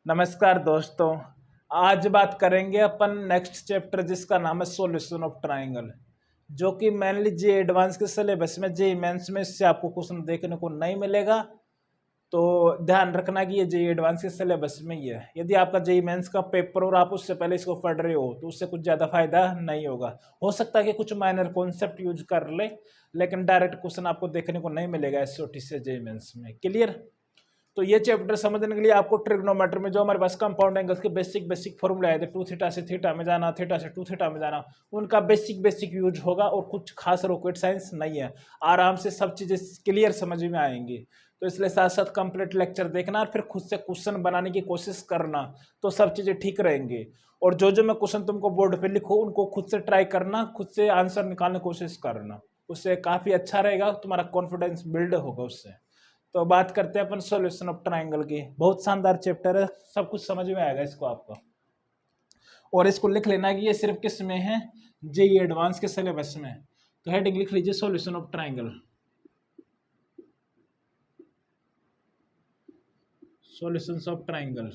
नमस्कार दोस्तों। आज बात करेंगे अपन नेक्स्ट चैप्टर जिसका नाम है सॉल्यूशन ऑफ ट्राइंगल, जो कि मेनली जे एडवांस के सिलेबस में जे मेंस में इससे आपको क्वेश्चन देखने को नहीं मिलेगा। तो ध्यान रखना कि ये जे एडवांस के सिलेबस में ही है। यदि आपका जे मेंस का पेपर और आप उससे पहले इसको पढ़ रहे हो तो उससे कुछ ज़्यादा फायदा नहीं होगा। हो सकता है कि कुछ माइनर कॉन्सेप्ट यूज कर ले, लेकिन डायरेक्ट क्वेश्चन आपको देखने को नहीं मिलेगा एसओटी से जे मेंस में। क्लियर? तो ये चैप्टर समझने के लिए आपको ट्रिग्नोमेट्री में जो हमारे पास कंपाउंड एंगल्स के बेसिक फॉर्मूले आए थे, 2 थीटा से थीटा में जाना, थीटा से 2 थीटा में जाना, उनका बेसिक यूज होगा और कुछ खास रॉकेट साइंस नहीं है। आराम से सब चीज़ें क्लियर समझ में आएंगी। तो इसलिए साथ साथ कंप्लीट लेक्चर देखना और फिर खुद से क्वेश्चन बनाने की कोशिश करना, तो सब चीज़ें ठीक रहेंगी। और जो मैं क्वेश्चन तुमको बोर्ड पे लिखो उनको खुद से ट्राई करना, खुद से आंसर निकालने की कोशिश करना, उससे काफ़ी अच्छा रहेगा, तुम्हारा कॉन्फिडेंस बिल्ड होगा उससे। तो बात करते हैं अपन सॉल्यूशन ऑफ ट्राइंगल की। बहुत शानदार चैप्टर है, सब कुछ समझ में आएगा इसको आपको। और इसको लिख लेना कि ये सिर्फ किस में है, जेई एडवांस के सिलेबस में। तो हेडिंग लिख लीजिए solution of triangle, solutions of triangle,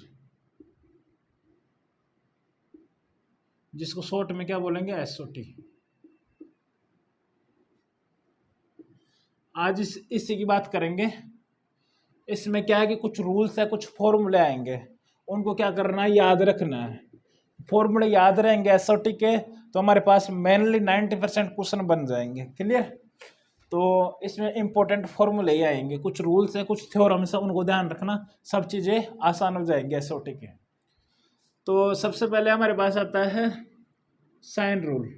जिसको शॉर्ट में क्या बोलेंगे, एसओटी। आज इसी की बात करेंगे। इसमें क्या है कि कुछ रूल्स है, कुछ फॉर्मूले आएंगे, उनको क्या करना है, याद रखना है। फॉर्मूले याद रहेंगे एसओटी के तो हमारे पास मेनली 90% क्वेश्चन बन जाएंगे। क्लियर? तो इसमें इंपॉर्टेंट फॉर्मूले ही आएंगे, कुछ रूल्स है, कुछ थ्योरम्स है, उनको ध्यान रखना, सब चीज़ें आसान हो जाएंगी एसओटी के। तो सबसे पहले हमारे पास आता है sine rule.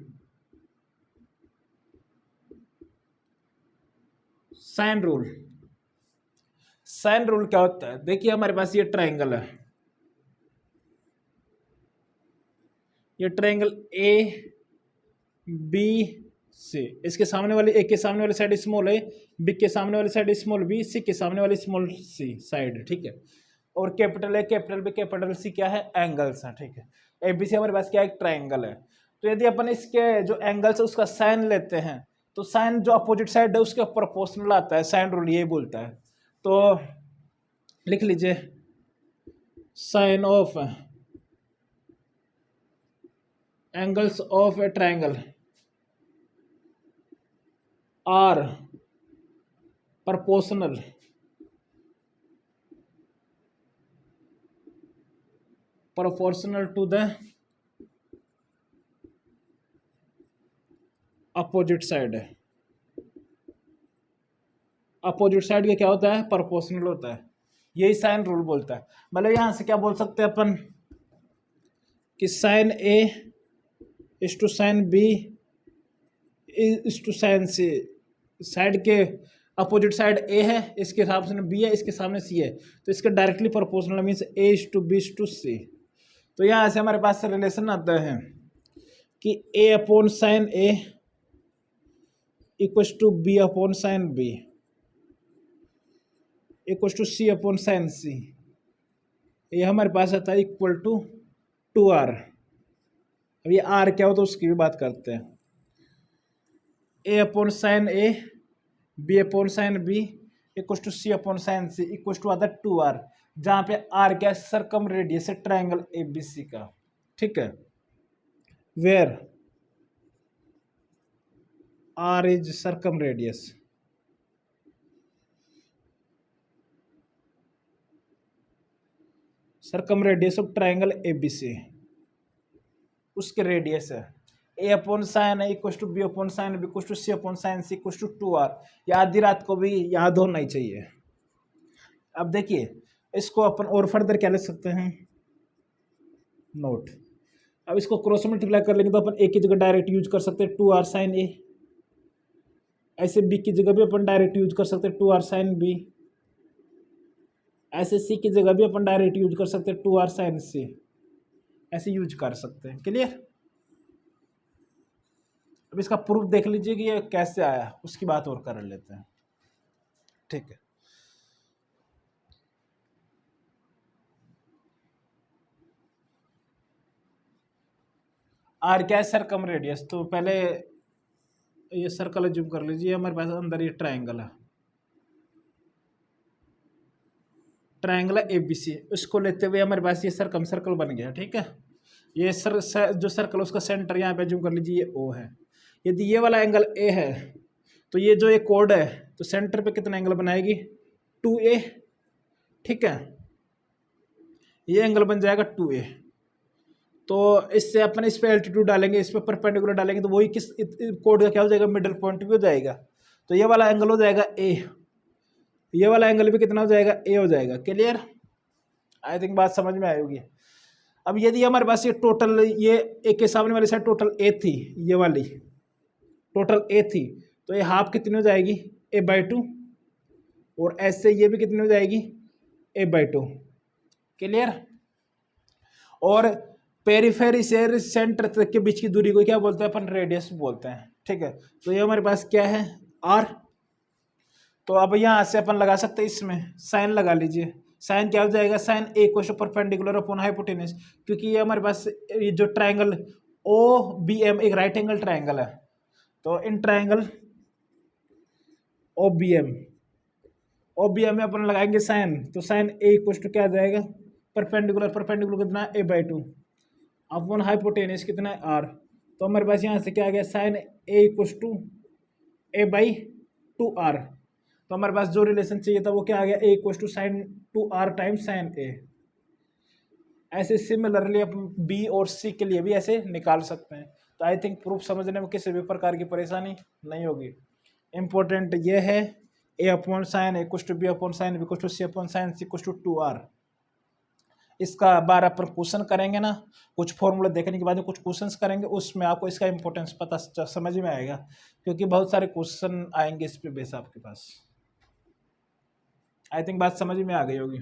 Sine rule sine rule क्या होता है? देखिए हमारे पास ये ट्राइंगल है, ये ट्राइंगल ए बी सी, इसके सामने वाली ए के सामने वाली साइड स्मॉल है, बी के सामने वाली साइड स्मॉल बी, सी के सामने वाली स्मॉल सी साइड। ठीक है? और capital A capital B capital C क्या है, एंगल्स हैं। ठीक है? ए बी सी हमारे पास क्या है, एक ट्राइंगल है। तो यदि अपन इसके जो एंगल्स है उसका साइन लेते हैं तो साइन जो अपोजिट साइड है उसके प्रोपोर्शनल आता है। साइन रूल ये बोलता है। तो लिख लीजिए sine of angles of a triangle are proportional to the opposite side है। अपोजिट साइड का क्या होता है, प्रोपोर्शनल होता है। यही साइन रूल बोलता है। मतलब यहां से क्या बोल सकते हैं अपन कि sine A is to sine B is to sine C. Side के अपोजिट साइड ए है, इसके हिसाब से बी है, इसके सामने सी है, तो इसका directly proportional means A is to B is to C. तो यहाँ से हमारे पास रिलेशन आता है कि A upon sine A equals to B upon sine B equals to C upon sine C. ये हमारे पास आता है इक्वल टू 2r। अब ये r क्या हो तो उसकी भी बात करते हैं। A upon sine A B upon sine B equals to C upon sine C equals to आता है 2r, जहाँ पे r क्या है, सरकम रेडियस है ट्राइंगल ए बी सी का। ठीक है? Where r is circum radius, circum radius of triangle A B C, उसके रेडियस है। ए अपॉन साइन है equal to B upon sine B equal to C upon sine C equal to 2r। ये आधी रात को भी याद होना ही चाहिए। अब देखिए इसको अपन और फर्दर क्या लिख सकते हैं, नोट। अब इसको क्रॉस मल्टीप्लाई कर लेंगे तो अपन ए की जगह डायरेक्ट यूज कर सकते हैं 2r साइन ए, ऐसे बी की जगह भी अपन डायरेक्ट यूज कर सकते हैं 2r साइन बी, ऐसे सी की जगह भी अपन डायरेक्ट यूज कर सकते हैं 2r साइन सी, ऐसे यूज कर सकते हैं। क्लियर? अब इसका प्रूफ देख लीजिए कि ये कैसे आया, उसकी बात और कर लेते हैं। ठीक है? आर क्या है, सरकम रेडियस। तो पहले ये सर्कल जूम कर लीजिए, हमारे पास अंदर ये ट्राइंगल है। ट्रायंगल ABC, उसको लेते हुए हमारे पास ये सर्कल बन गया, ठीक है। ये जो सर्कल उसका सेंटर यहाँ पे जूम कर लीजिए, ये O है। यदि ये वाला एंगल A है तो ये जो एक कोड है तो सेंटर पे कितना एंगल बनाएगी 2A, ठीक है। ये एंगल बन जाएगा 2A। तो इससे अपन इस पे एल्टीट्यूड डालेंगे, इस पे परपेंडिकुलर डालेंगे, तो वही किस कोड का क्या हो जाएगा, मिडिल पॉइंट भी हो जाएगा। तो ये वाला एंगल हो जाएगा A, ये वाला एंगल भी कितना हो जाएगा A हो जाएगा। क्लियर? आई थिंक बात समझ में आई होगी। अब यदि हमारे पास ये टोटल, ये एक के सामने वाली साइड टोटल A थी, ये वाली टोटल A थी, तो ये हाफ कितनी हो जाएगी A/2, और ऐसे ये भी कितनी हो जाएगी A/2। क्लियर? और पेरिफेरी से सेंटर तक के बीच की दूरी को क्या बोलते हैं अपन, रेडियस बोलते हैं, ठीक है। तो ये हमारे पास क्या है R। तो अब यहाँ से अपन लगा सकते हैं, इसमें साइन लगा लीजिए। साइन क्या हो जाएगा, sine A = perpendicular upon hypotenuse, क्योंकि ये हमारे पास ये जो ट्रायंगल OBM एक राइट एंगल ट्रायंगल है, तो इन ट्रायंगल OBM में अपन लगाएंगे साइन, तो साइन A = क्या आ जाएगा, परपेंडिकुलर कितना है A/2 अपॉन हाइपोटेन्यूज कितना है R। तो हमारे पास यहाँ से क्या आ गया, साइन A = A/2R। तो हमारे पास जो रिलेशन चाहिए था वो क्या आ गया, A = sin 2R times sign A। ऐसे सिमिलरली अपन B और C के लिए भी ऐसे निकाल सकते हैं। तो आई थिंक प्रूफ समझने में किसी भी प्रकार की परेशानी नहीं होगी। इम्पोर्टेंट ये है A/sin A = B/sin B = C/sin C = 2R। इसका बार अपन क्वेश्चन करेंगे ना, कुछ फॉर्मूला देखने के बाद कुछ क्वेश्चंस करेंगे, उसमें आपको इसका इंपॉर्टेंस पता समझ में आएगा, क्योंकि बहुत सारे क्वेश्चन आएंगे इस पे बेस आपके पास। आई थिंक बात समझ में आ गई होगी।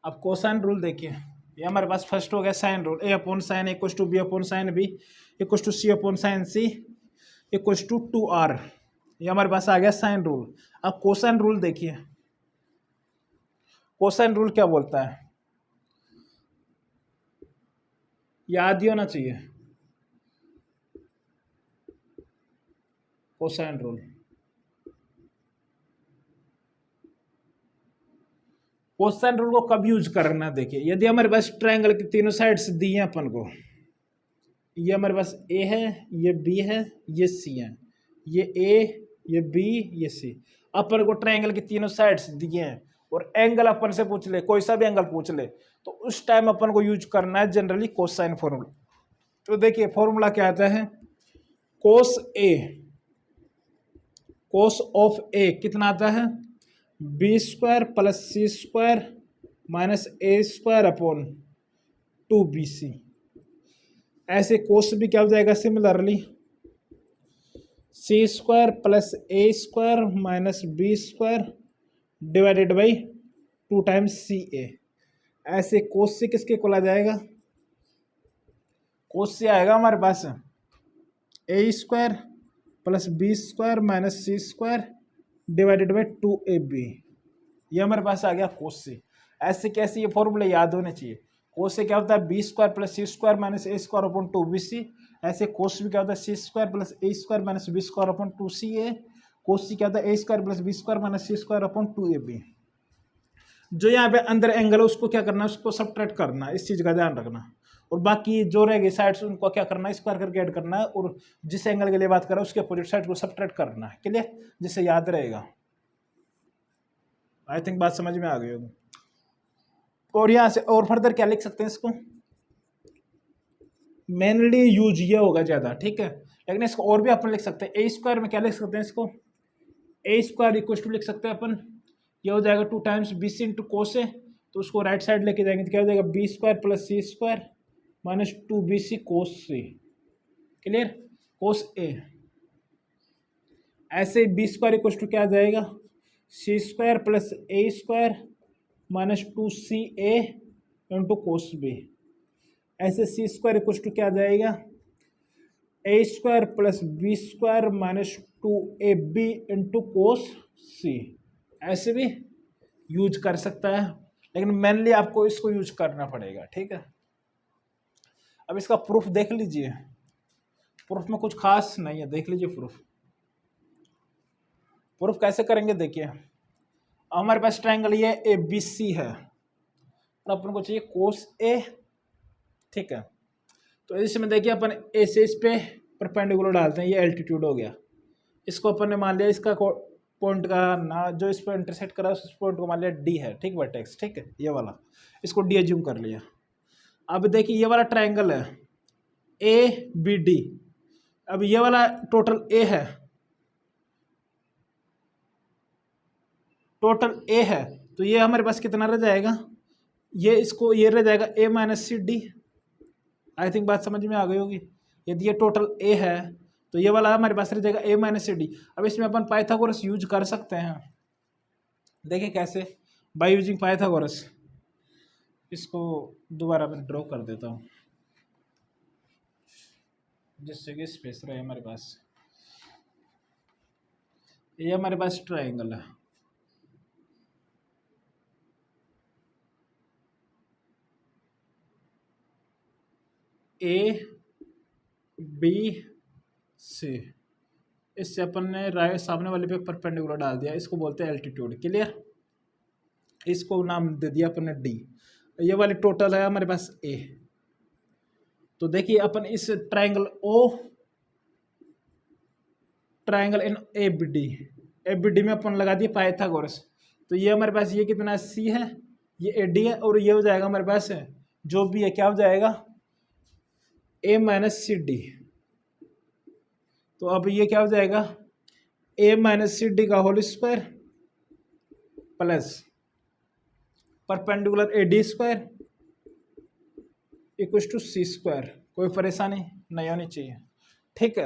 अब कोसाइन रूल देखिए, ये हमारे पास फर्स्ट हो गया sine rule, A/sin A = B/sin B = C/sin C = 2R। ये हमारे पास आ गया साइन रूल। अब कोसाइन रूल देखिए, कोसाइन रूल क्या बोलता है, याद ही होना चाहिए कोसाइन रूल। कोसाइन रूल को कब यूज करना, देखिए यदि हमारे पास ट्रायंगल की तीनों साइड्स दी हैं अपन को, ये हमारे पास A है, ये B है, ये C है, ये A, ये B, ये C, अपन को ट्रायंगल की तीनों साइड्स दिए हैं और एंगल अपन से पूछ ले, कोई सा भी एंगल पूछ ले, तो उस टाइम अपन को यूज करना है जनरली कोसाइन फॉर्मूला। तो देखिए फॉर्मूला क्या आता है, cos ऑफ A कितना आता है, B² + C² - A² upon 2BC। ऐसे कोस भी क्या हो जाएगा, similarly C² + A² - B² divided by 2 times CA। ऐसे कोस से किसके इक्वल आ जाएगा, कोस से आएगा हमारे पास A² + B² - C² divided by 2AB। ये हमारे पास आ गया कोस से। ऐसे कैसे, ये फॉर्मूले याद होने चाहिए। कोस से क्या होता है, B² + C² - A² upon 2BC। ऐसे कोस भी क्या होता है, C² + A² - B² upon 2CA। कोस से क्या होता है, A² + B² - C² upon 2AB। जो यहाँ पे अंदर एंगल है उसको क्या करना है, उसको सब्ट्रैक्ट करना है, इस चीज का ध्यान रखना। और बाकी जो रहेगी साइड्स उनको क्या करना है, स्क्वायर करके ऐड करना है, और जिस एंगल के लिए बात कर रहा है उसके अपोजिट साइड को सब्ट्रैक्ट करना है। क्लियर? जिससे याद रहेगा। आई थिंक बात समझ में आ गई होगी। और यहाँ से और फर्दर क्या लिख सकते हैं इसको, मेनली यूज ये होगा ज्यादा, ठीक है। लेकिन इसको और भी अपन लिख सकते हैं, A² में क्या लिख सकते हैं, इसको A² = लिख सकते हैं अपन, ये हो जाएगा 2 times BC into cos A। तो उसको राइट साइड लेके जाएंगे तो क्या हो जाएगा, B² + C² - 2BC cos C। Clear? Cos A। ऐसे B² = क्या आ जाएगा, C² + A² - 2CA into cos B। ऐसे C² = क्या आ जाएगा, A² + B² - 2AB into cos C। ऐसे भी यूज कर सकता है, लेकिन मेनली आपको इसको यूज करना पड़ेगा, ठीक है। अब इसका प्रूफ देख लीजिए, प्रूफ में कुछ खास नहीं है, देख लीजिए प्रूफ। प्रूफ कैसे करेंगे देखिए, हमारे पास ट्रायंगल ये ए बी सी है और अपन को चाहिए कोस ए, ठीक है। तो इसमें देखिए अपन ए से इस पे परपेंडिकुलर डालते हैं, ये एल्टीट्यूड हो गया। इसको अपन ने मान लिया इसका पॉइंट का ना जो इस पर इंटरसेक्ट करा उस पॉइंट को मान लिया डी है, ठीक वर्टेक्स, ठीक है, ये वाला इसको डी एज्यूम कर लिया। अब देखिए ये वाला ट्रायंगल है ए बी डी, अब ये वाला टोटल ए है, टोटल ए है, तो ये हमारे पास कितना रह जाएगा, ये रह जाएगा A minus C D. I think बात समझ में आ गई होगी। यदि ये टोटल ए है तो ये वाला हमारे पास रह जाएगा ए माइनस सी डी। अब इसमें अपन पाइथागोरस यूज कर सकते हैं, देखिए कैसे, बाय यूजिंग पाइथागोरस। इसको दोबारा मैं ड्रॉ कर देता हूँ जिससे कि स्पेस रहे हमारे पास। ये हमारे पास ट्रायंगल है, ए बी सी, इससे अपन ने राइट सामने वाले पे परपेंडिकुलर डाल दिया, इसको बोलते हैं एल्टीट्यूड, क्लियर। इसको नाम दे दिया अपन ने डी। ये वाली टोटल है हमारे पास ए। तो देखिए अपन इस ट्रायंगल ओ, ट्रायंगल इन ए बी डी में अपन लगा दिए पाइथागोरस। तो ये हमारे पास ये कितना सी है, ये ए डी है, और ये हो जाएगा हमारे पास जो भी है क्या हो जाएगा ए माइनस सी डी। तो अब ये क्या हो जाएगा ए माइनस सी डी का whole square plus perpendicular A D square equal to C square. कोई परेशानी नहीं होनी चाहिए, ठीक है।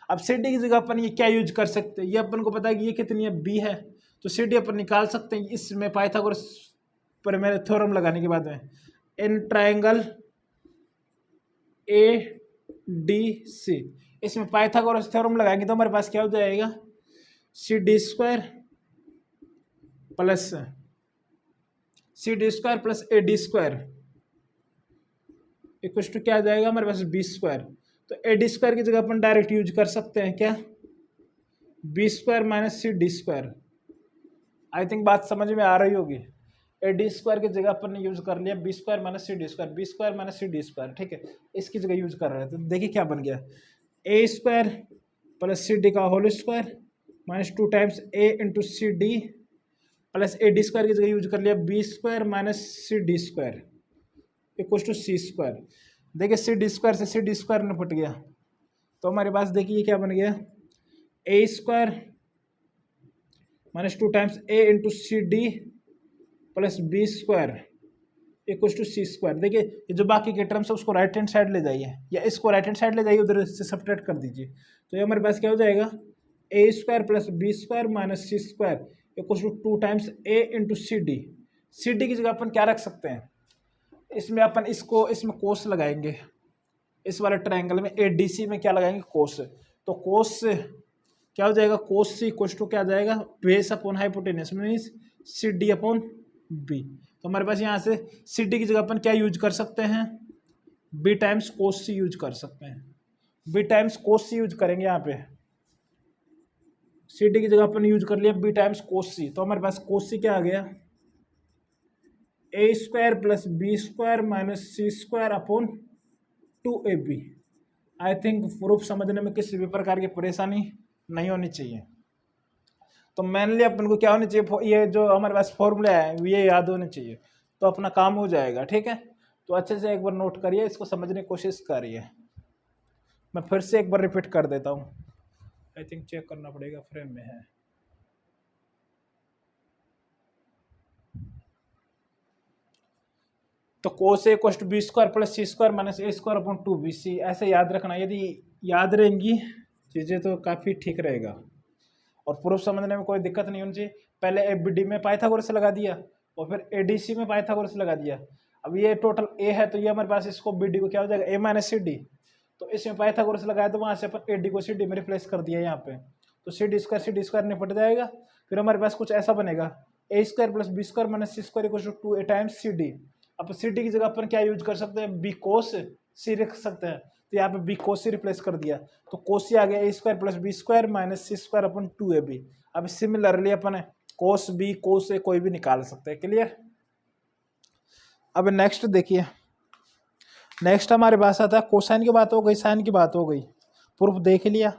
अब सी डी की जगह अपन ये क्या यूज कर सकते हैं, ये अपन को पता है कि ये कितनी है बी है, तो सी डी अपन निकाल सकते हैं इसमें पाइथागोरस पर मेरे थ्योरम लगाने के बाद में। In triangle A D C, इसमें पाइथागोरस थ्योरम लगाएंगे तो हमारे पास क्या हो जाएगा C D square plus A D square equal to क्या आ जाएगा हमारे पास बी स्क्वायर। तो ए डी स्क्वायर की जगह अपन डायरेक्ट यूज कर सकते हैं क्या, B square minus C D square. I think बात समझ में आ रही होगी। ए डी स्क्वायर की जगह अपन ने यूज कर लिया B square minus C D square, B square minus C D square, ठीक है, इसकी जगह यूज कर रहे थे। तो देखिए क्या बन गया A square plus C D का whole square minus 2 times A into C D plus A D square की जगह यूज कर लिया B square minus C D square equal to C square. देखिए सी डी स्क्वायर से सी D square निपट गया, तो हमारे पास देखिए ये क्या बन गया A square minus 2 times A into C D plus B square equal to C square. देखिए ये जो बाकी के टर्म्स है उसको राइट हैंड साइड ले जाइए, या इसको राइट हैंड साइड ले जाइए, उधर से सब्ट्रैक्ट कर दीजिए। तो ये हमारे पास क्या हो जाएगा A square plus B square minus C square equal to 2 times A into C D. C D की जगह अपन क्या रख सकते हैं, इसमें अपन इसमें कोस लगाएंगे, इस वाले ट्रायंगल में ए डी सी में क्या लगाएंगे कोस। तो कोस क्या हो जाएगा कोस सी इक्वल टू क्या आ जाएगा base upon hypotenuse means C D upon B. तो हमारे पास यहाँ से सी डी की जगह अपन क्या यूज कर सकते हैं बी टाइम्स कोस सी यूज कर सकते हैं, बी टाइम्स कोस सी यूज करेंगे। यहाँ पे सी डी की जगह अपन यूज कर लिया बी टाइम्स कोस सी, तो हमारे पास कोस सी क्या आ गया A square plus B square minus C square upon 2ab। I think proof समझने में किसी भी प्रकार की परेशानी नहीं होनी चाहिए। तो मेनली अपन को क्या होनी चाहिए, ये जो हमारे पास फॉर्मूला है ये याद होने चाहिए, तो अपना काम हो जाएगा, ठीक है। तो अच्छे से एक बार नोट करिए, इसको समझने की कोशिश करिए। मैं फिर से एक बार रिपीट कर देता हूँ, आई थिंक चेक करना पड़ेगा फ्रेम में है। तो cos A equal to B square plus C square minus A square upon 2bc, ऐसे याद रखना। यदि याद रहेंगी चीज़ें तो काफ़ी ठीक रहेगा और प्रूफ समझने में कोई दिक्कत नहीं होनी चाहिए। पहले ए बी डी में पाइथागोरस लगा दिया और फिर ए डी सी में पाइथागोरस लगा दिया। अब ये टोटल ए है तो ये हमारे पास इसको बी डी को क्या हो जाएगा ए माइनस सी डी, तो इसमें पाइथागोरस लगाया तो वहाँ से अपन ए डी को सी डी में रिप्लेस कर दिया यहाँ पे, तो सी डी स्क्वायर निपट जाएगा। फिर हमारे पास कुछ ऐसा बनेगा A square plus B square minus C square equal to 2a times C D. अब सी डी की जगह अपन क्या यूज कर सकते हैं बी कोस सी रख सकते हैं, तो यहाँ पे बी कोस सी रिप्लेस कर दिया, तो कोस आ गया A square plus B square minus C square upon 2ab। अब सिमिलरली अपन कोस बी कोस ए कोई भी निकाल सकते हैं। क्लियर। अब नेक्स्ट देखिए, नेक्स्ट हमारे पास आता है कोसाइन की बात हो गई, साइन की बात हो गई, प्रूफ देख लिया।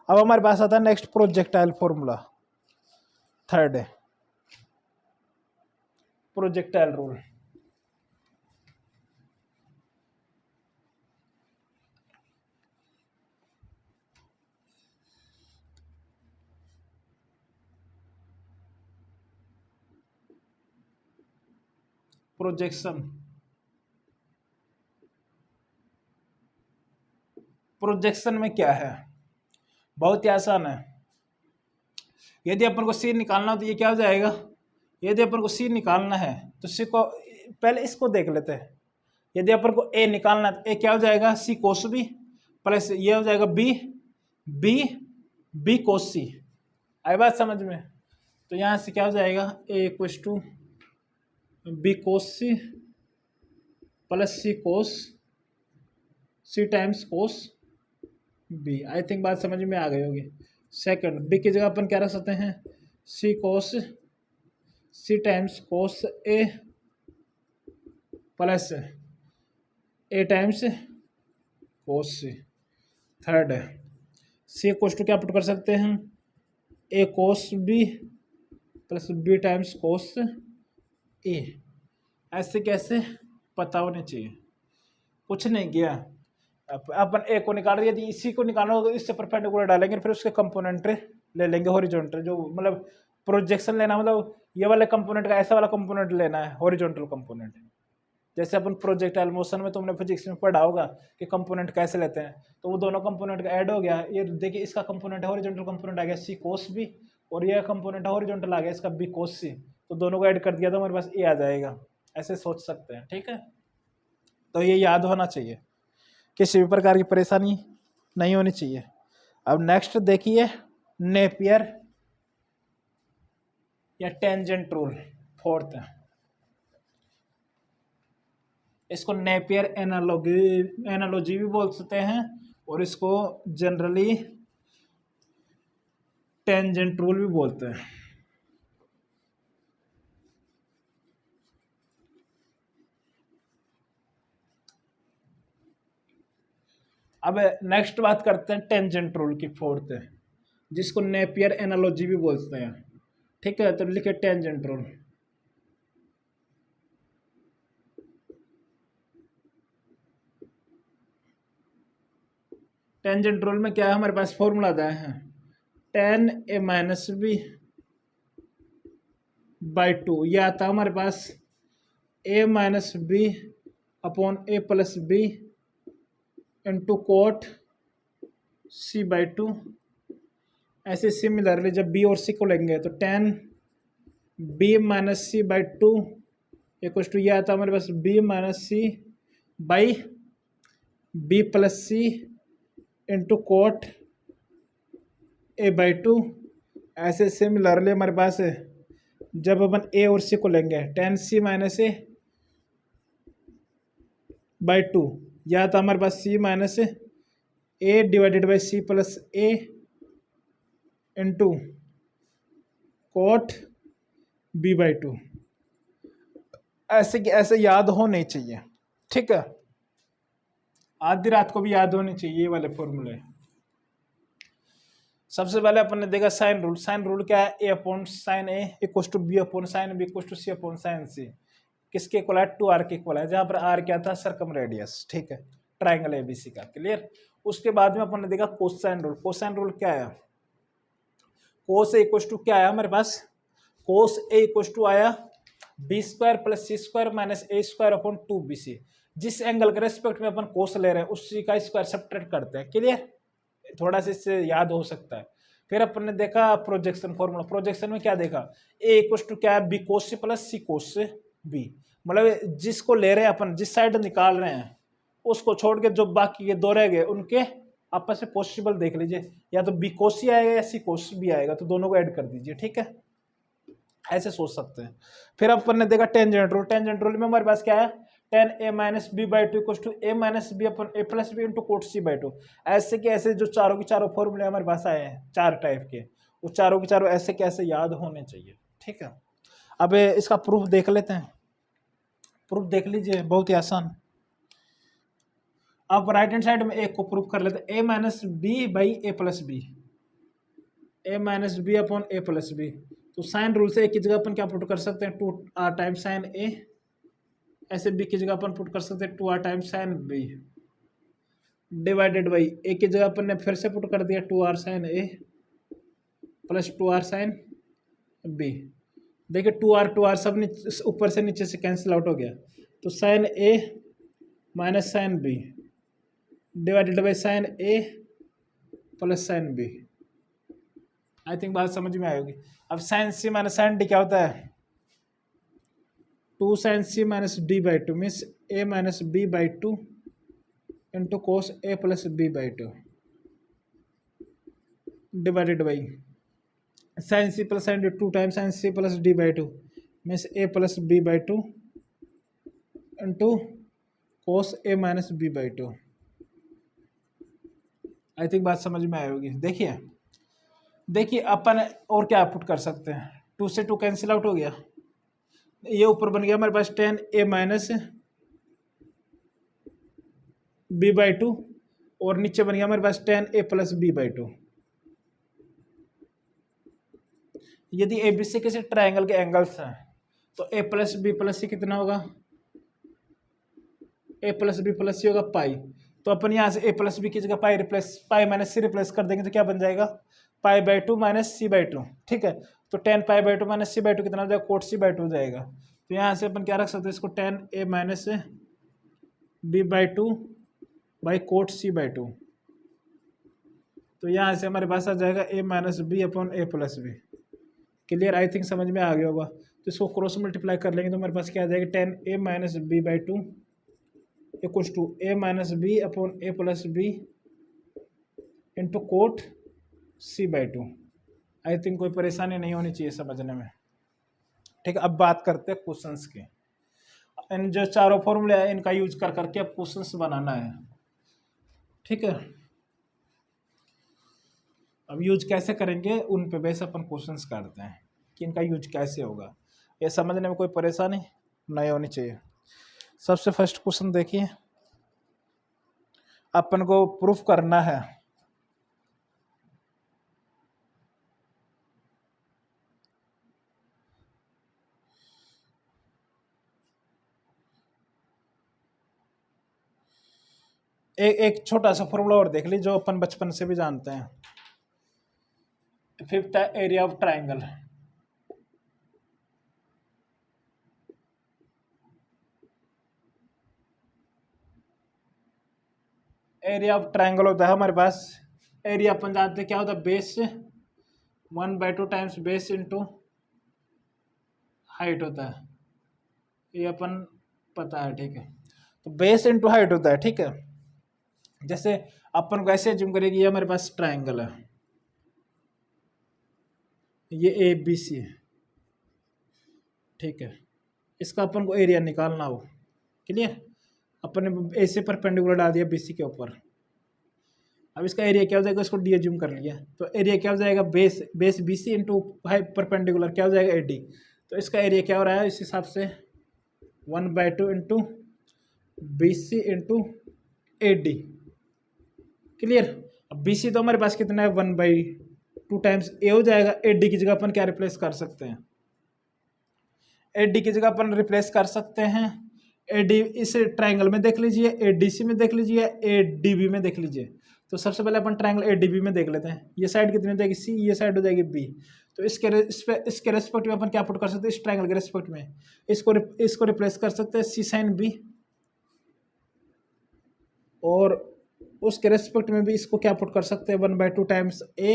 अब हमारे पास आता है नेक्स्ट प्रोजेक्टाइल फॉर्मूला, थर्ड है प्रोजेक्टाइल रूल। प्रोजेक्शन में क्या है, बहुत ही आसान है। यदि अपन को सी निकालना हो तो ये क्या हो जाएगा, यदि अपन को सी निकालना है तो सी को पहले इसको देख लेते हैं। यदि अपन को ए निकालना है तो ए क्या हो जाएगा, सी कोस बी प्लस ये हो जाएगा B B B cos C. I बात समझ में। तो यहाँ से क्या हो जाएगा, A equals to B cos C plus C cos C times cos B. I think बात समझ में आ गई होगी। सेकंड, बी की जगह अपन क्या रख सकते हैं, C cos C times cos A plus A times cos C. Third है सी कोस टू क्या पुट कर सकते हैं, A cos B plus B times cos A. ऐसे कैसे पता होने चाहिए, कुछ नहीं किया, अपन ए को निकाल दिया, इसी को निकालना हो तो इससे परपेंडिकुलर डालेंगे, फिर उसके कंपोनेंट ले लेंगे हॉरिजॉन्टल, जो मतलब प्रोजेक्शन लेना मतलब ये वाले कंपोनेंट का ऐसा वाला कंपोनेंट लेना है, हॉरिजॉन्टल कंपोनेंट। जैसे अपन प्रोजेक्टाइल मोशन में तुमने फिजिक्स में पढ़ा होगा कि कंपोनेंट कैसे लेते हैं, तो वो दोनों कंपोनेंट का ऐड हो गया। ये देखिए इसका कंपोनेंट हॉरिजॉन्टल कंपोनेंट आ गया सी कोस बी, और ये कंपोनेंट हॉरिजॉन्टल आ गया इसका बी कोस सी, तो दोनों को ऐड कर दिया तो हमारे पास ए आ जाएगा। ऐसे सोच सकते हैं, ठीक है। तो ये याद होना चाहिए, किसी भी प्रकार की परेशानी नहीं होनी चाहिए। अब नेक्स्ट देखिए नेपियर या टेंजेंट रूल, फोर्थ। इसको नेपियर एनालॉजी भी बोल सकते हैं, और इसको जनरली टेंजेंट रूल भी बोलते हैं। अब नेक्स्ट बात करते हैं टेंजेंट रूल की, फोर्थ है, जिसको नेपियर एनालॉजी भी बोलते हैं, ठीक है। तो लिखे टेंजेंट रूल। टेंजेंट रूल में क्या है, हमारे पास फॉर्मूला दिया है, tan a minus B by 2, यह आता हमारे पास a minus B upon a plus B into cot c by 2। ऐसे सिमिलरली जब b और c को लेंगे तो tan b minus C by 2 equal to यह आता हमारे पास b minus C by b plus C into cot A by 2। ऐसे सिमिलरली हमारे पास जब अपन ए और सी को लेंगे tan c minus A by 2, या था हमारे पास c minus A divided by C plus A into cot B by 2। ऐसे कि ऐसे याद होने चाहिए, ठीक है। आधी रात को भी याद होने चाहिए ये वाले फॉर्मूले। सबसे पहले अपन ने देखा साइन रूल। साइन रूल क्या है, A upon sine A equal to B upon sine B equal to C upon sine C. किसके इक्वल है, 2r के इक्वल है, जहां पर r क्या था, सर्कम रेडियस, ठीक है, ट्राइंगल एबीसी का। क्लियर। उसके बाद में अपन ने देखा कोसाइन रूल। कोसाइन रूल क्या है, कोस ए इक्वल टू क्या आया हमारे पास, कोस ए इक्वल टू आया B square plus C square minus A square upon 2bc। जिस एंगल के रेस्पेक्ट में अपन कोस ले रहे हैं उसी का स्क्वायर सब्ट्रैक्ट करते हैं। क्लियर, थोड़ा सा इससे याद हो सकता है। फिर अपन ने देखा प्रोजेक्शन फॉर्मूला। प्रोजेक्शन में क्या देखा, ए इक्वल टू क्या है, B cos C plus C कोस से बी। मतलब जिसको ले रहे हैं अपन, जिस साइड निकाल रहे हैं उसको छोड़ के जो बाकी के दो रह गए उनके आपस में पॉसिबल देख लीजिए, या तो बी कोस सी आएगा या सी कोस बी आएगा, तो दोनों को ऐड कर दीजिए, ठीक है। ऐसे सोच सकते हैं। फिर अपन ने देखा टेंजेंट रूल। टेंजेंट रूल में हमारे पास क्या है, tan A minus B by two equal to A minus B upon A plus B into cot C by two. ऐसे के ऐसे जो चारों के चारों फॉर्मूले हमारे पास आए हैं चार टाइप के, वो चारों के चारों ऐसे के ऐसे याद होने चाहिए। ठीक है, अब इसका प्रूफ देख लेते हैं। प्रूफ देख लीजिए, बहुत ही आसान। अब राइट हैंड साइड में एक को प्रूफ कर लेते हैं, A minus B by A plus B, A minus B upon A plus B. तो साइन रूल से ए की जगह अपन क्या पुट कर सकते हैं, 2r टाइम्स साइन ए, ऐसे बी की जगह अपन पुट कर सकते हैं 2r times sine B divided by A की जगह अपन ने फिर से पुट कर दिया 2r sign A plus 2r sine B. देखिए 2r सब ऊपर से नीचे से कैंसिल आउट हो गया, तो sine A minus sine B divided by sine A plus sine B. I think बात समझ में आएगी। अब sine C minus sine D क्या होता है, 2 sine C minus D by two means A minus B by two into cos A plus B by two divided by sine C plus sine D 2 times sine C plus D by two means A plus B by two into cos A minus B by two. I think बात समझ में आई होगी। देखिए अपन और क्या put कर सकते हैं, 2 से 2 कैंसिल आउट हो गया, ये ऊपर बन गया हमारे पास 10 A minus B by to और नीचे बन गया हमारे पास 10 ए प्लस बी बाई टू। यदि ए बी सी किसी ट्राइंगल के एंगल्स हैं तो ए प्लस सी कितना होगा, ए प्लस सी होगा पाई। तो अपन यहाँ से ए प्लस बी की जगह पाई माइनस सी रिप्लेस कर देंगे तो क्या बन जाएगा, pi by two minus C by two. ठीक है, तो 10 pi by two minus C by two कितना हो जाएगा, कोट सी बाई टू हो जाएगा। तो यहाँ से अपन क्या रख सकते हैं इसको, 10 A minus B by two by cot C by two. तो यहाँ से हमारे पास आ जाएगा A minus B upon A plus B. Clear, I think समझ में आ गया होगा। तो इसको क्रॉस मल्टीप्लाई कर लेंगे तो हमारे पास क्या आ जाएगा, 10 A minus B by two equal to A minus B upon A plus B into cot C by two. I think कोई परेशानी नहीं होनी चाहिए समझने में। ठीक है, अब बात करते हैं क्वेश्चंस की। इन जो चारों फॉर्मूले हैं इनका यूज कर करके अब क्वेश्चंस बनाना है। ठीक है, अब यूज कैसे करेंगे उन पे बेस अपन क्वेश्चंस करते हैं कि इनका यूज कैसे होगा, ये समझने में कोई परेशानी नहीं होनी चाहिए। सबसे फर्स्ट क्वेश्चन देखिए, अपन को प्रूफ करना है एक छोटा सा फॉर्मूला और देख ली जो अपन बचपन से भी जानते हैं। फिफ्थ है area of triangle. Area of triangle होता है हमारे पास, एरिया अपन जानते हैं क्या होता है, base 1/2 times base into height होता है, ये अपन पता है। ठीक है, तो बेस इंटू हाइट होता है। ठीक है, जैसे अपन को ऐसे अज्यूम करेगी ये हमारे पास ट्राइंगल है, ये ए बी सी है। ठीक है, इसका अपन को एरिया निकालना हो, क्लियर। अपन ने ए से परपेंडिकुलर डाल दिया बी सी के ऊपर। अब इसका एरिया क्या हो जाएगा, इसको डी अज्यूम कर लिया, तो एरिया क्या हो जाएगा, base B C into perpendicular क्या हो जाएगा, ए डी। तो इसका एरिया क्या हो रहा है इस हिसाब से 1/2 into B C into A D. Clear. अब बी सी तो हमारे पास कितना है 1/2 टाइम्स ए हो जाएगा। ए डी की जगह अपन क्या रिप्लेस कर सकते हैं, ए डी की जगह अपन रिप्लेस कर सकते हैं ए डी, इस ट्राइंगल में देख लीजिए, ए डी सी में देख लीजिए, ए डी बी में देख लीजिए। तो सबसे पहले अपन ट्राइंगल ए डी बी में देख लेते हैं। ये साइड कितनी हो जाएगी सी, ये साइड हो जाएगी बी। तो इसके रेस्पेक्ट में अपन क्या पुट कर सकते हैं, इस ट्राइंगल के रेस्पेक्ट में इसको रिप्लेस कर सकते हैं सी साइन बी, और उसके रेस्पेक्ट में भी इसको क्या पुट कर सकते हैं 1/2 टाइम्स ए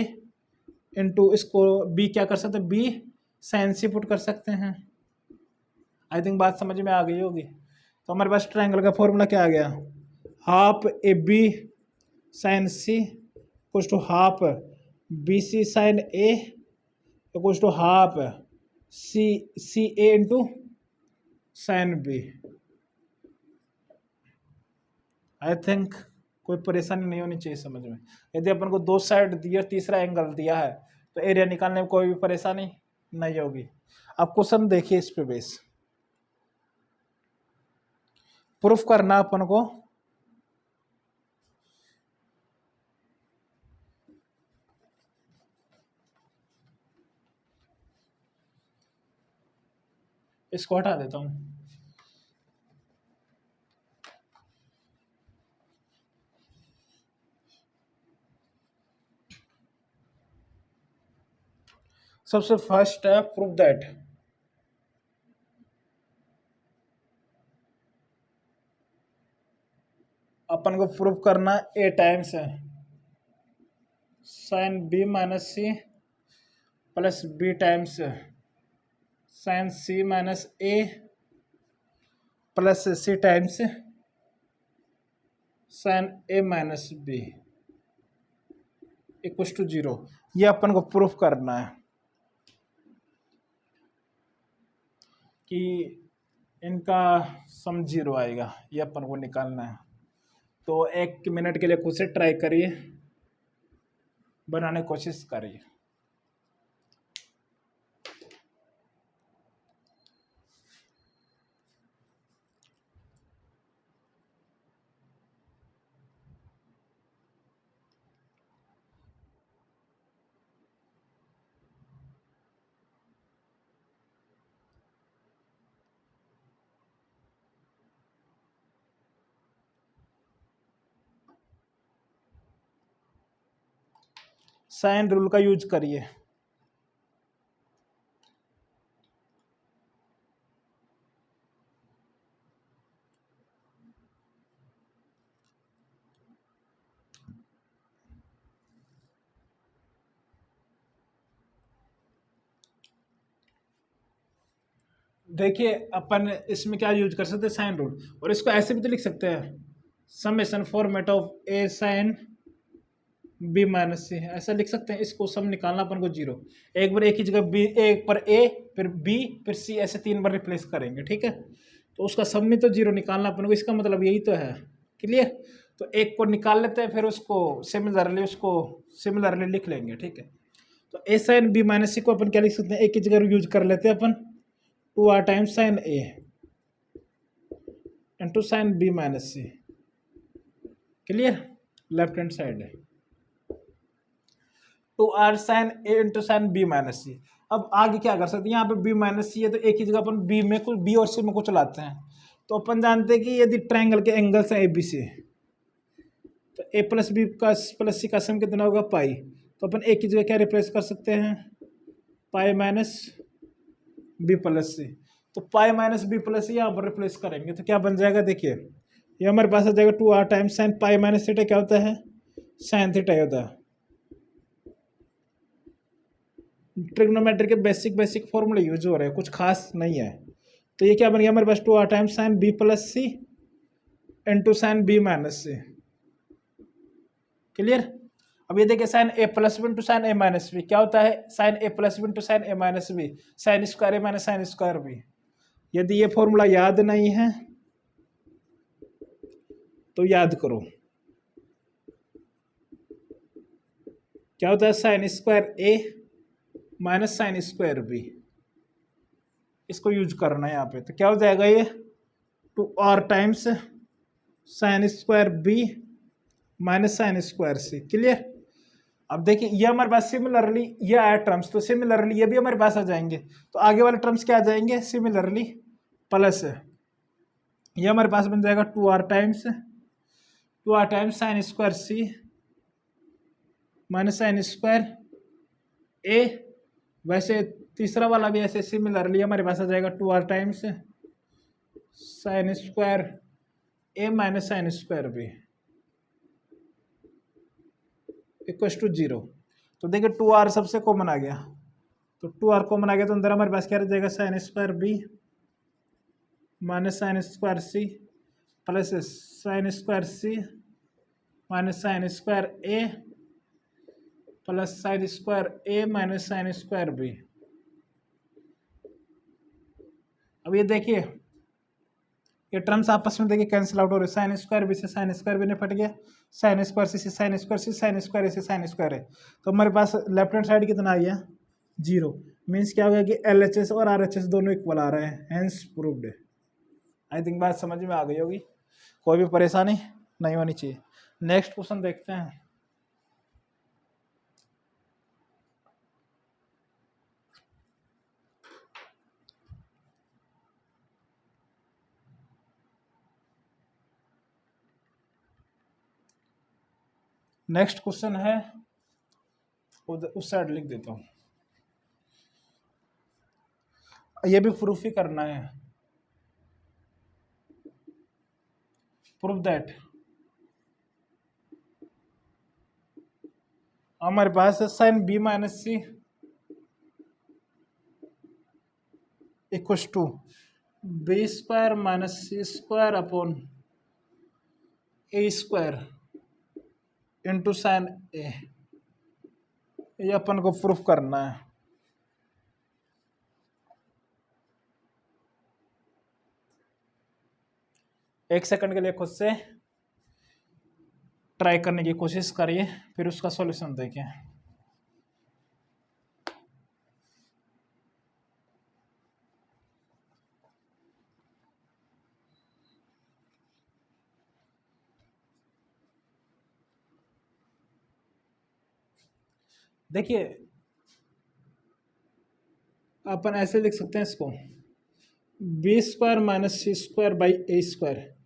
इंटू इसको बी क्या कर सकते हैं, बी साइन सी पुट कर सकते हैं। आई थिंक बात समझ में आ गई होगी। तो हमारे पास ट्राइंगल का फॉर्मूला क्या आ गया, half A B sine C equals to half B C sine A equals to half C A into sine B. I think कोई परेशानी नहीं होनी चाहिए समझ में। यदि अपन को दो साइड दिया, तीसरा एंगल दिया है, तो एरिया निकालने में कोई भी परेशानी नहीं होगी। अब क्वेश्चन देखिए, इस पे बेस प्रूफ करना अपन को। इसको हटा देता हूं। सबसे फर्स्ट है प्रूफ दैट अपन को प्रूफ करना ए टाइम्स है sine B minus C plus B times sine C minus A plus C times sine A minus B equal to 0। ये अपन को प्रूफ करना है कि इनका सम 0 आएगा। ये अपन को निकालना है। तो 1 मिनट के लिए खुद से ट्राई करिए, बनाने की कोशिश करिए। साइन रूल का यूज करिए। देखिए अपन इसमें क्या यूज कर सकते हैं, साइन रूल। और इसको ऐसे भी तो लिख सकते हैं, summation format of A sine B minus C, ऐसा लिख सकते हैं। इसको सम निकालना अपन को 0। एक बार एक ही जगह बी, एक पर ए फिर बी फिर सी, ऐसे 3 बार रिप्लेस करेंगे, ठीक है। तो उसका सम में तो 0 निकालना अपन को, इसका मतलब यही तो है। क्लियर। तो एक को निकाल लेते हैं, फिर उसको सिमिलरली लिख लेंगे, ठीक है। तो ए साइन बी माइनस सी को अपन क्या लिख सकते हैं, एक ही जगह यूज कर लेते हैं अपन, 2r times sine A into sine B minus C. Clear. Left hand side है 2r sign A into sine B minus सी। अब आगे क्या कर सकते हैं, यहाँ पे बी माइनस सी है तो एक ही जगह अपन बी में कुछ बी और सी में कुछ लाते हैं। तो अपन जानते हैं कि यदि ट्रायंगल के एंगल्स हैं ए बी सी, तो ए प्लस बी का प्लस सी का सम कितना होगा, पाई। तो अपन एक ही जगह क्या रिप्लेस कर सकते हैं, pi minus B plus C. तो पाई माइनस बी प्लस सी यहाँ पर रिप्लेस करेंगे तो क्या बन जाएगा, देखिए ये हमारे पास आ जाएगा 2r times sign pi minus theta क्या होता है, साइन थीटा होता है। ट्रिग्नोमेट्री के बेसिक फॉर्मूले यूज हो रहे हैं, कुछ खास नहीं है। तो ये क्या बन गया हमारे पास, 2r times sine B plus C into sine B minus C. Clear. अब ये देखिए sine A plus B into sine A minus B क्या होता है, sine A plus B into sine A minus B, sine square A minus sine square B. यदि ये formula याद नहीं है तो याद करो, क्या होता है sign square A minus sine square B. इसको यूज करना है यहाँ पे। तो क्या हो जाएगा ये, 2r times sine square B minus sine square C. Clear. अब देखिए ये हमारे पास सिमिलरली ये आया टर्म्स, तो सिमिलरली ये भी हमारे पास आ जाएंगे। तो आगे वाले टर्म्स क्या आ जाएंगे, सिमिलरली प्लस ये हमारे पास बन जाएगा 2r times sine square C minus sine square ए। वैसे तीसरा वाला भी ऐसे सिमिलरली हमारे पास आ जाएगा 2r times sine square A minus sine square B equal to 0। तो देखिए 2r सबसे कॉमन आ गया, तो 2r कॉमन आ गया तो अंदर हमारे पास क्या रह जाएगा, sine square B minus sine square C plus sine square C minus sine square A plus sine square A minus sine square B. अब ये देखिए ये टर्म्स आपस में देखिए कैंसिल आउट हो रहे, साइन स्क्वायर बी से साइन स्क्वायर बी ने फट गया, साइन स्क्वायर सी से साइन स्क्वायर सी, साइन स्क्वायर ए से साइन स्क्वायर है। तो हमारे पास लेफ्ट हैंड साइड कितना आ गया 0, मीन्स क्या हो गया कि LHS और RHS दोनों इक्वल आ रहे हैं, हैंस प्रूव्ड है। आई थिंक बात समझ में आ गई होगी, कोई भी परेशानी नहीं होनी चाहिए। नेक्स्ट क्वेश्चन देखते हैं। नेक्स्ट क्वेश्चन है, उस साइड लिख देता हूं, ये भी प्रूफ ही करना है। प्रूफ दैट हमारे पास है sine B minus C equal to B square minus C square upon A square into sine A. ये अपन को प्रूफ करना है। एक सेकंड के लिए खुद से ट्राई करने की कोशिश करिए, फिर उसका सॉल्यूशन देखें। देखिए अपन ऐसे लिख सकते हैं इसको, B square minus C square by A square.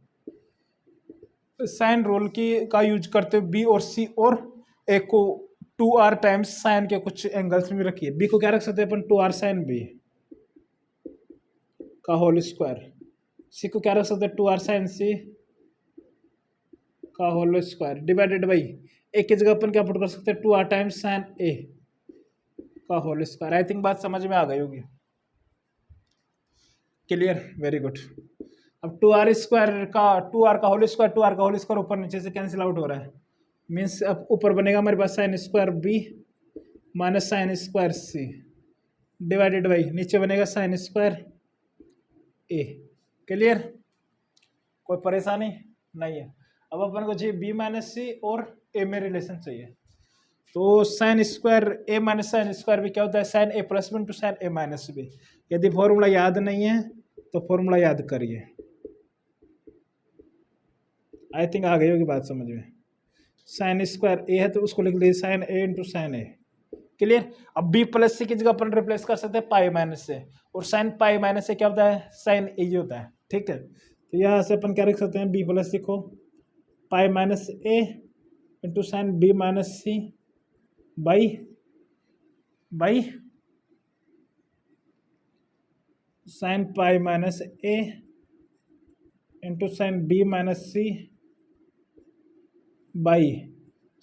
Sine rule की का यूज करते हुए बी और सी और ए को 2r टाइम्स साइन के कुछ एंगल्स में रखिए। बी को क्या रख सकते हैं अपन 2r साइन बी का होल स्क्वायर, सी को क्या रख सकते हैं 2r साइन सी का whole square divided by A की जगह अपन क्या पुट कर सकते हैं 2r टाइम्स साइन ए का होल स्क्वायर। आई थिंक बात समझ में आ गई होगी, क्लियर, वेरी गुड। अब 2r स्क्वायर का 2r का होल स्क्वायर 2r का होल स्क्वायर ऊपर नीचे से कैंसिल आउट हो रहा है, मीन्स अब ऊपर बनेगा हमारे पास sine square B minus sine square C divided by नीचे बनेगा साइन स्क्वायर ए। क्लियर, कोई परेशानी नहीं है। अब अपन को चाहिए बी माइनस सी और ए में रिलेशन चाहिए, तो sine square A minus sine square भी क्या होता है sine A plus B into sine A minus B. यदि फॉर्मूला याद नहीं है तो फॉर्मूला याद करिए। आई थिंक आ गई होगी बात समझ में। साइन स्क्वायर ए है तो उसको लिख लीजिए sign A into sine A. Clear. अब बी प्लस सी की जगह अपन रिप्लेस कर सकते हैं पाई माइनस से, और साइन पाई माइनस से क्या होता है साइन ए होता है। ठीक है, तो यहाँ से अपन क्या लिख सकते हैं बी प्लस सी को pi minus A into sine B minus C by sine pi minus A into sine B minus C by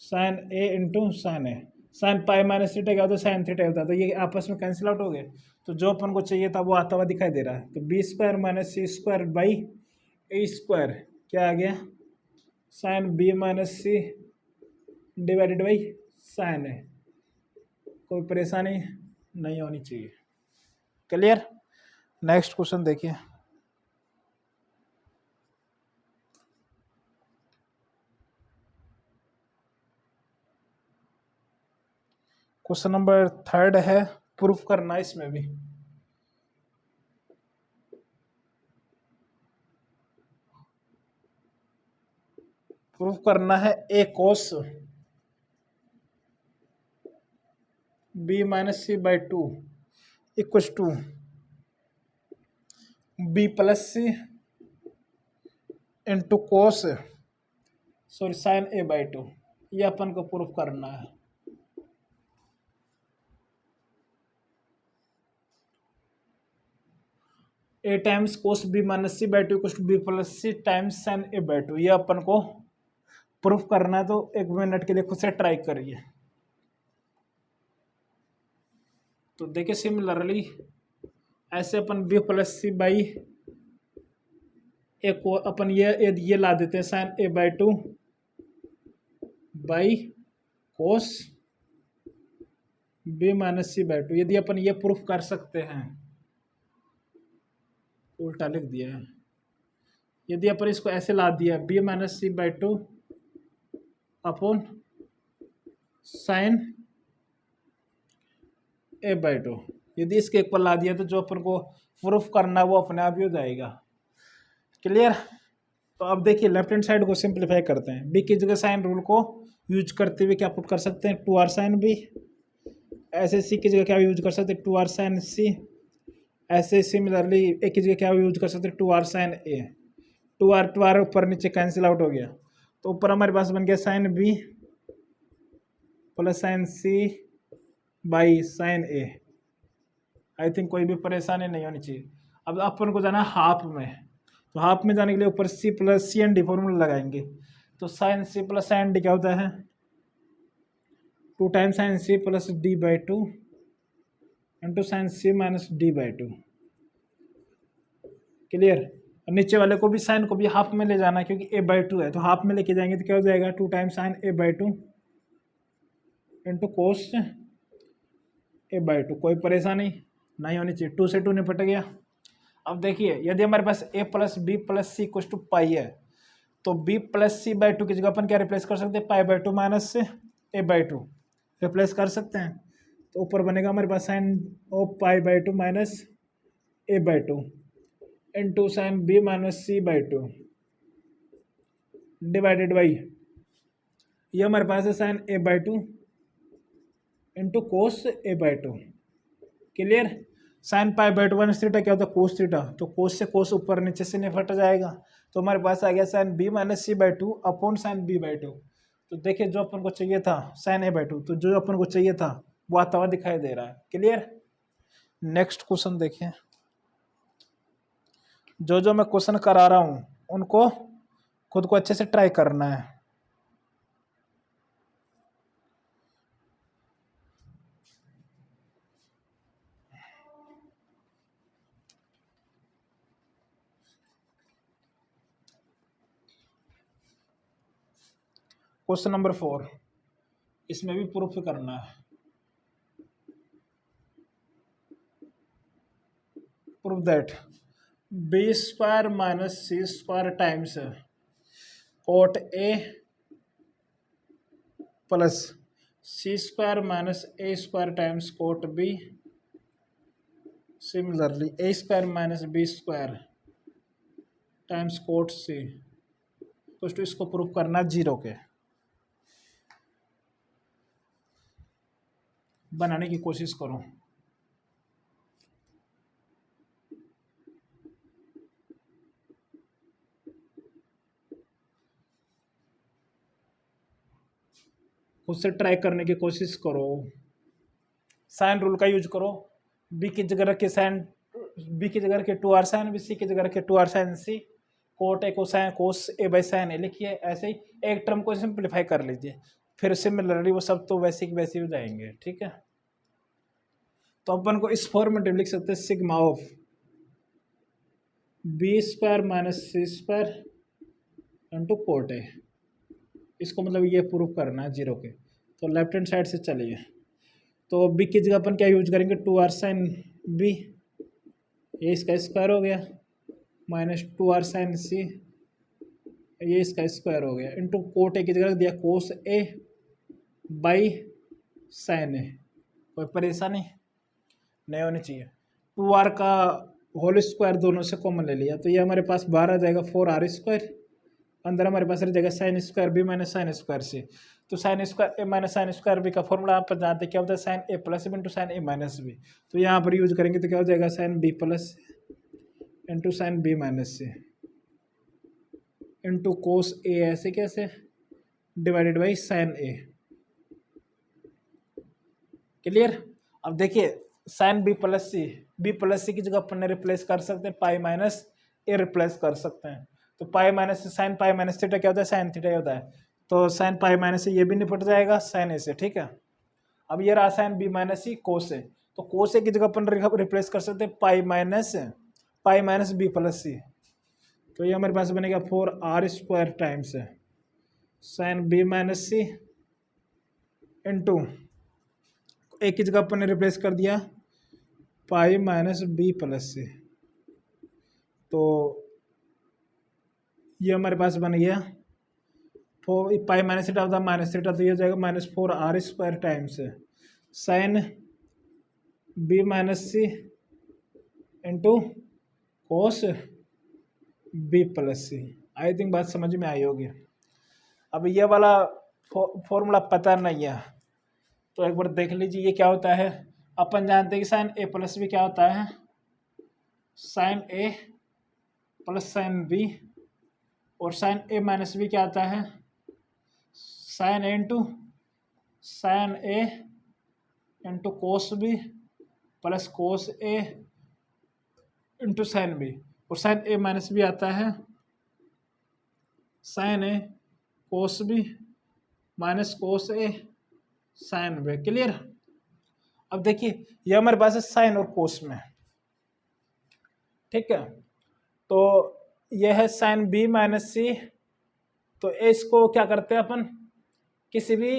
sine A into sine A. Sine pi minus theta क्या होता है sine theta होता है, तो ये आपस में कैंसिल आउट हो गए। तो जो अपन को चाहिए था वो आता हुआ दिखाई दे रहा है, तो B square minus C square by A square क्या आ गया sine B minus C divided by sine A. कोई परेशानी नहीं होनी चाहिए। क्लियर। नेक्स्ट क्वेश्चन देखिए, क्वेश्चन नंबर 3 है, प्रूफ करना है इसमें भी। प्रूफ करना है A cos B minus C by 2 equal to B plus C into cos sorry sine A by 2। ये अपन को प्रूफ करना है। A times cos B minus C by 2 equal to B plus C times sine A by 2। ये अपन को proof करना है, तो 1 मिनट के लिए खुद से ट्राई करिए। तो देखिए सिमिलरली ऐसे अपन B plus C by A को अपन ये ला देते हैं sine A by 2 by cos B minus C by 2। यदि अपन ये प्रूफ कर सकते हैं, उल्टा लिख दिया है, यदि अपन इसको ऐसे ला दिया B minus C by two upon sine A by two, यदि इसके एक पर ला दिया तो जो अपन को प्रूफ करना है वो अपने आप ही हो जाएगा। क्लियर। तो अब देखिए लेफ्ट हैंड साइड को सिंप्लीफाई करते हैं। बी की जगह साइन रूल को यूज करते हुए क्या पुट कर सकते हैं, 2r साइन बी। ऐसे सी की जगह क्या यूज कर सकते हैं, 2r साइन सी। ऐसे सिमिलरली ए की जगह क्या यूज कर सकते हैं, 2r साइन ए। 2r ऊपर नीचे कैंसिल आउट हो गया, तो ऊपर हमारे पास बन गया sine B plus sine C by sine A. I think कोई भी परेशानी नहीं होनी चाहिए। अब अपन को जाना हाफ में, तो हाफ में जाने के लिए ऊपर C plus C and D formula लगाएंगे। तो sine C plus sine D क्या होता है, 2 times sine C plus D by two into sine C minus D by two. Clear. नीचे वाले को भी साइन को भी हाफ में ले जाना है क्योंकि ए बाई टू है, तो हाफ में लेके जाएंगे तो क्या हो जाएगा, 2 times sine A by two into cos A by to. कोई परेशानी नहीं होनी चाहिए, 2 से 2 निपट गया। अब देखिए यदि हमारे पास a plus B plus C equal to pi है, तो b plus C by two की जगह अपन क्या रिप्लेस कर सकते हैं, पाई बाई टू माइनस से ए बाई टू रिप्लेस कर सकते हैं। तो ऊपर बनेगा हमारे पास sine of pi by two minus A by two into sine B minus C by two divided by ये हमारे पास है sine A by two into cos A by two. Clear. Sine pi by two minus theta क्या होता है, cos theta, तो कोस से कोस ऊपर नीचे से निपट जाएगा। तो हमारे पास आ गया sine B minus C by two upon sine B by two. तो देखिए जो अपन को चाहिए था साइन ए बाई टू, तो जो अपन को चाहिए था वो आता हुआ दिखाई दे रहा है। क्लियर। नेक्स्ट क्वेश्चन देखिए, जो जो मैं क्वेश्चन करा रहा हूँ उनको खुद को अच्छे से ट्राई करना है। क्वेश्चन नंबर 4, इसमें भी प्रूफ करना है। Proof that B square minus C square times cot A plus C square minus A square times cot B, similarly A square minus B square times cot C कुछ तो इसको proof करना zero के। बनाने की कोशिश करो। उससे ट्राई करने की कोशिश करो। साइन रूल का यूज करो। बी की जगह रखे साइन, बी की जगह रखे 2r साइन बी, सी की जगह रखे 2r sign C, cot A को sine cos A by sine A लिखिए। ऐसे ही एक टर्म को सिंप्लीफाई कर लीजिए, फिर सिमिलरली वो सब तो वैसे ही हो जाएंगे। ठीक है। तो अपन को इस फॉर्मेट में लिख सकते हैं sigma of B square minus C square into cot A. इसको मतलब ये प्रूफ करना है जीरो के। तो लेफ्ट हैंड साइड से चलिए, तो बी की जगह अपन क्या यूज करेंगे, 2r साइन बी, ये इसका स्क्वायर हो गया, माइनस 2r साइन सी, ये इसका स्क्वायर हो गया, इंटू कोट ए की जगह दिया कोस ए बाई साइन ए। कोई परेशानी नहीं होनी चाहिए। 2r का होल स्क्वायर दोनों से कॉमन ले लिया, तो ये हमारे पास बाहर आ जाएगा 4r स्क्वायर, अंदर हमारे पास रह जाएगा sine square B minus sine square C. तो sine square A minus sine square B का फॉर्मूला आप जानते हैं क्या होता है, sine A plus B into sine A minus B. तो यहाँ पर यूज करेंगे तो क्या हो जाएगा, sine B plus into sine B minus C into cos A, ऐसे कैसे, divided by sine A. Clear. अब देखिए साइन बी प्लस सी की जगह अपन ने रिप्लेस कर सकते हैं पाई माइनस ए रिप्लेस कर सकते हैं। तो pi minus sign pi minus theta क्या होता है, साइन थीटा होता है। तो साइन पाई माइनस से ये भी निपट जाएगा साइन ए से। ठीक है। अब ये रहा साइन बी माइनस सी कोस ए, तो कोस ए की जगह अपन रिप्लेस कर सकते हैं pi minus B plus C. तो ये हमारे पास बनेगा 4r square times sine B minus C into A की जगह अपन ने रिप्लेस कर दिया pi minus B plus C. तो ये हमारे पास बन गया 4 पाई माइनस थीटा होता है माइनस थीटा, तो ये हो जाएगा -4r² times sine B minus C into cos B plus C. I think बात समझ में आई होगी। अब ये वाला फॉर्मूला पता नहीं है तो एक बार देख लीजिए ये क्या होता है। अपन जानते हैं कि साइन ए प्लस बी क्या होता है, sine A plus sine B, और साइन ए माइनस बी क्या आता है, sine A into sine A into cos B plus cos A into sine B, और साइन ए माइनस बी आता है sine A cos B minus cos A sine B. Clear. अब देखिए ये हमारे पास है साइन और कोस में, ठीक है। तो यह है साइन बी माइनस सी, तो इसको क्या करते हैं अपन किसी भी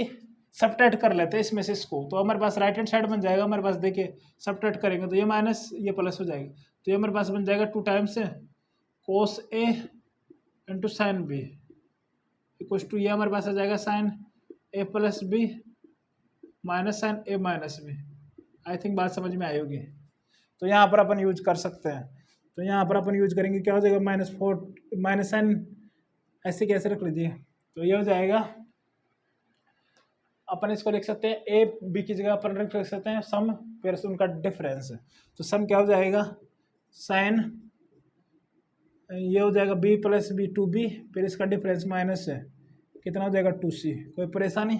सबट्रैक्ट कर लेते हैं इसमें से इसको, तो हमारे पास राइट हैंड साइड बन जाएगा हमारे पास। देखिए सबट्रैक्ट करेंगे तो ये माइनस ये प्लस हो जाएगी, तो ये हमारे पास बन जाएगा 2 times cos A into sine B equal to ये हमारे पास आ जाएगा sine A plus B minus sine A minus B. I think बात समझ में आई होगी। तो यहाँ पर अपन यूज कर सकते हैं, तो यहाँ पर अपन यूज करेंगे क्या हो जाएगा -4 माइनस साइन ऐसे कैसे रख लीजिए, तो ये हो जाएगा अपन इसको लिख सकते हैं ए बी की जगह अपन रख सकते हैं सम फिर से उनका डिफरेंस। तो सम क्या हो जाएगा साइन ये हो जाएगा बी प्लस बी 2b, फिर इसका डिफरेंस माइनस है कितना हो जाएगा 2c। कोई परेशानी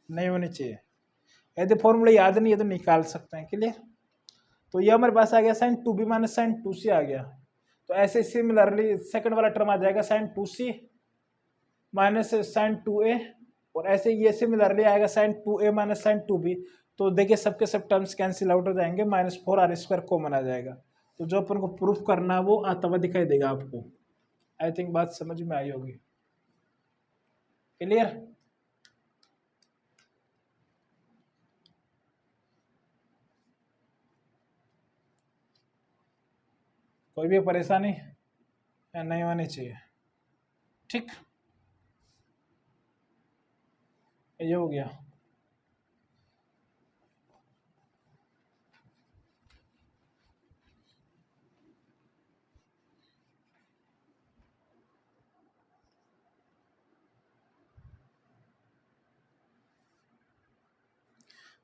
नहीं होनी चाहिए। यदि फॉर्मूला याद नहीं है तो निकाल सकते हैं। क्लियर। तो ये हमारे पास आ गया sign 2b minus sign 2c आ गया। तो ऐसे सिमिलरली सेकंड वाला टर्म आ जाएगा sign 2c minus sign 2a, और ऐसे ये सिमिलरली आएगा sign 2a minus sign 2b। तो देखिए सबके सब टर्म्स कैंसिल आउट हो जाएंगे, -4r² कॉमन आ जाएगा। तो जो अपन को प्रूफ करना है वो आता हुआ दिखाई देगा आपको। आई थिंक बात समझ में आई होगी। क्लियर। कोई भी परेशानी नहीं होनी चाहिए। ठीक, ये हो गया।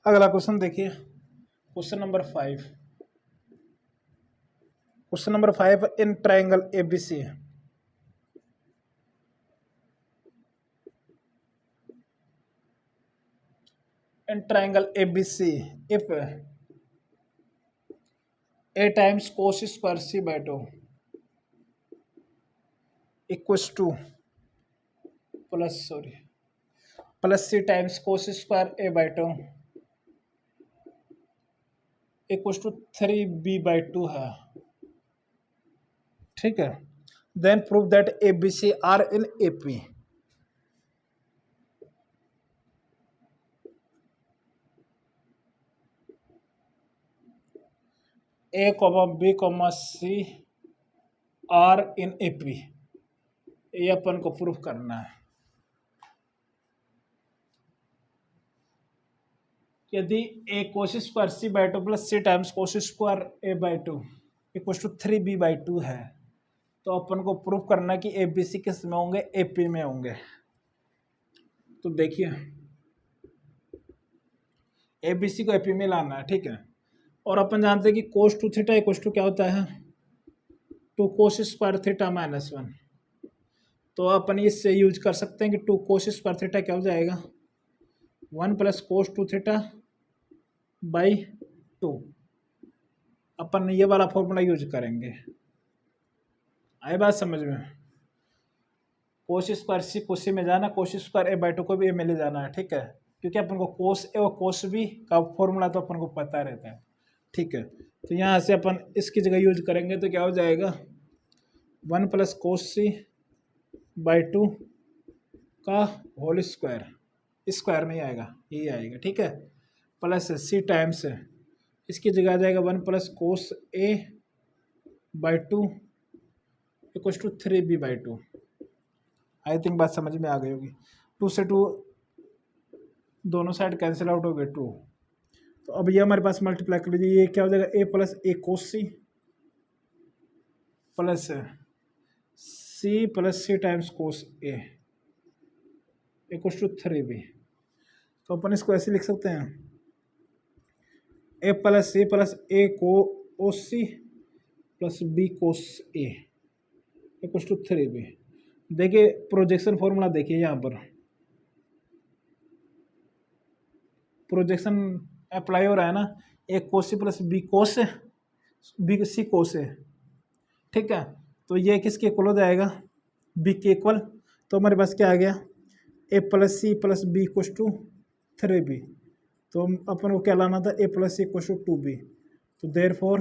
अगला क्वेश्चन देखिए, question number 5। Question number 5 in triangle ABC. In triangle ABC if a times cos square c by 2 equals to plus c times cos square a by 2 equals to 3b by 2 है, ठीक है। Then prove that A B C are in A P. A comma B comma C are in A P, ये अपन को proof करना है। यदि A cos square C by 2 plus C times cos square A by 2 equal to 3b by 2 है, तो अपन को प्रूफ करना कि ए बी सी किस में होंगे, ए पी में होंगे। तो देखिए ए बी सी को ए पी में लाना है, ठीक है। और अपन जानते हैं कि कोस 2 थीटा इक्वल टू क्या होता है 2 कोस स्क्वायर थीटा माइनस 1। तो अपन इससे यूज कर सकते हैं कि 2 कोस स्क्वायर थीटा क्या हो जाएगा 1 प्लस कोस 2 थीटा बाई 2। अपन ये वाला फॉर्मूला यूज करेंगे। आई बात समझ में। कोस स्क्वायर सी कोस सी में जाना, कोस स्क्वायर ए बाई 2 को भी ए में ले जाना है, ठीक है। क्योंकि अपन को कोस ए और कोस बी का फॉर्मूला तो अपन को पता रहता है, ठीक है। तो यहाँ से अपन इसकी जगह यूज करेंगे तो क्या हो जाएगा 1 प्लस कोस सी बाई 2 का होल स्क्वायर, स्क्वायर नहीं आएगा ये आएगा, ठीक है। प्लस सी टाइम्स इसकी जगह आ जाएगा 1 plus cos A by 2 equal to 3b by 2। I think बात समझ में आ गई होगी। 2 से 2 दोनों साइड कैंसिल आउट हो गए 2। तो अब ये हमारे पास मल्टीप्लाई कर लीजिए, ये क्या हो जाएगा a plus A cos C plus C plus C times cos A equals to 3b। तो अपन इसको ऐसे लिख सकते हैं a plus A cos C plus B cos A equals to 3b। देखिए प्रोजेक्शन फॉर्मूला देखिए, यहाँ पर प्रोजेक्शन अप्लाई हो रहा है ना, A cos C plus B cos B C cos है, ठीक है। तो ये किसके इक्वल हो जाएगा, बी के इक्वल। तो हमारे पास क्या आ गया, A plus C plus B equals to 3b। तो अपन को क्या लाना था, A plus C equals to 2b। तो देयरफॉर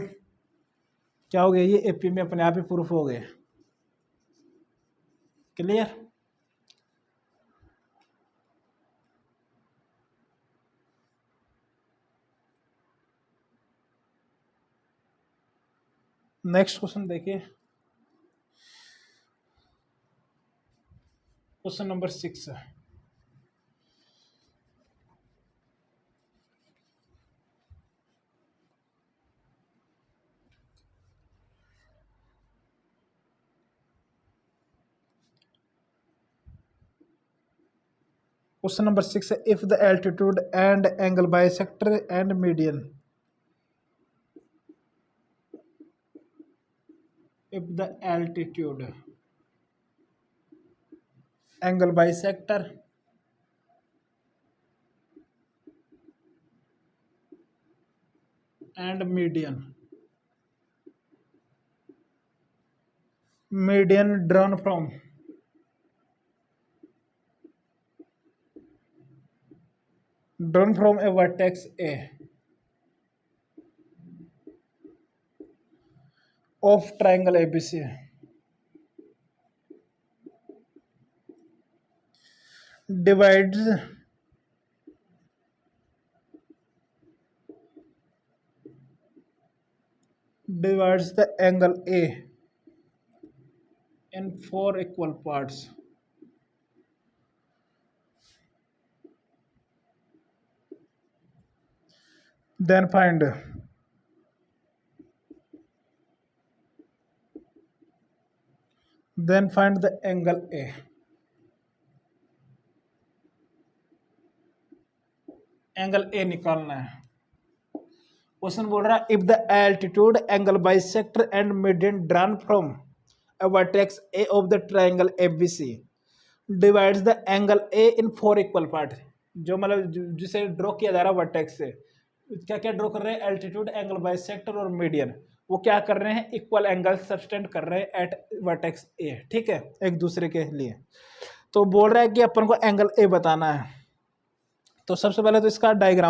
क्या हो गया, ये एपी में अपने आप ही प्रूफ हो गए। क्लियर। नेक्स्ट क्वेश्चन देखिए, क्वेश्चन नंबर 6 है। क्वेश्चन नंबर 6 है, if the altitude and angle bisector and median, if the altitude angle bisector and median drawn from a vertex A of triangle ABC divides the angle A in 4 equal parts. Then find the angle A. Angle A निकालना है। Question बोल रहा है if the altitude angle bisector and median drawn from a vertex A of the triangle ABC divides the angle A in 4 equal part. जो मतलब जिसे draw किया जा रहा है वर्टेक्स से, क्या क्या ड्रॉ कर रहे हैं, एल्टीट्यूड एंगल बाइसेक्टर और मीडियन, वो क्या कर रहे हैं, इक्वल एंगल सब्सटेंड कर रहे हैं एट वर्टेक्स ए, ठीक है, एक दूसरे के लिए। तो बोल रहा है कि अपन को एंगल ए बताना है। तो सबसे पहले तो इसका डायग्राम